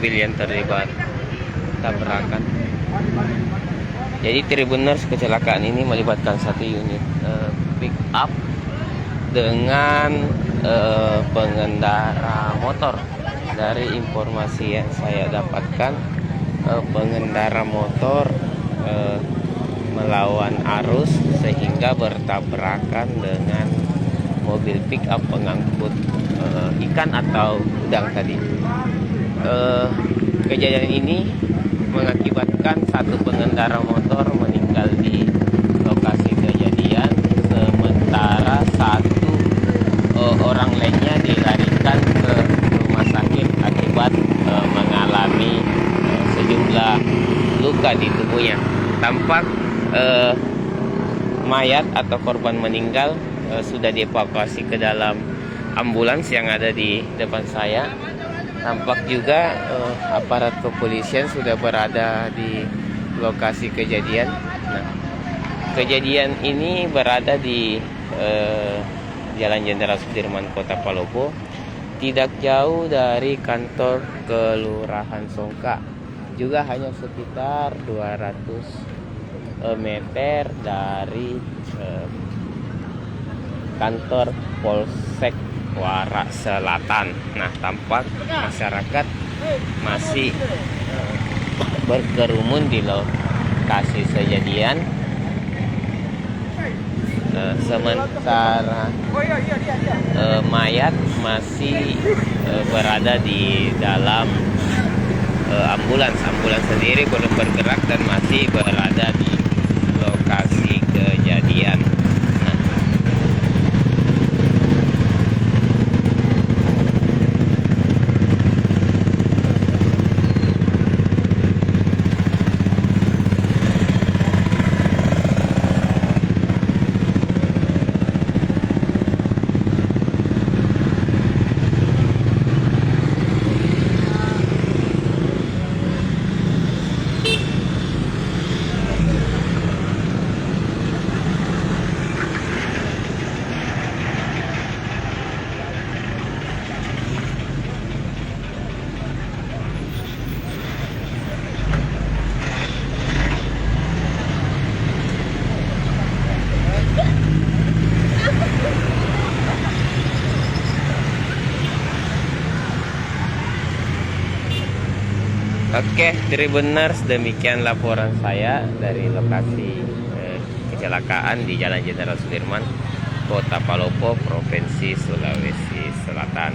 mobil yang terlibat tabrakan. Jadi Tribuners, kecelakaan ini melibatkan satu unit pick up dengan pengendara motor. Dari informasi yang saya dapatkan, pengendara motor melawan arus sehingga bertabrakan dengan mobil pick up pengangkut ikan atau udang tadi. Kejadian ini mengakibatkan satu pengendara motor meninggal di lokasi kejadian, sementara satu orang lainnya dilarikan ke rumah sakit akibat mengalami sejumlah luka di tubuhnya. Tampak mayat atau korban meninggal sudah dievakuasi ke dalam ambulans yang ada di depan saya. Tampak juga aparat kepolisian sudah berada di lokasi kejadian. Nah, kejadian ini berada di Jalan Jenderal Sudirman, Kota Palopo, tidak jauh dari kantor Kelurahan Songka. Juga hanya sekitar 200 meter dari kantor Polsek Wara Selatan. Nah, tampak masyarakat masih berkerumun di lokasi kejadian. Sementara mayat masih berada di dalam ambulans. Ambulans sendiri belum bergerak dan masih berada di lokasi kejadian. Oke, Tribuners, demikian laporan saya dari lokasi kecelakaan di Jalan Jenderal Sudirman, Kota Palopo, Provinsi Sulawesi Selatan.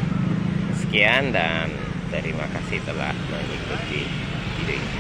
Sekian dan terima kasih telah mengikuti video ini.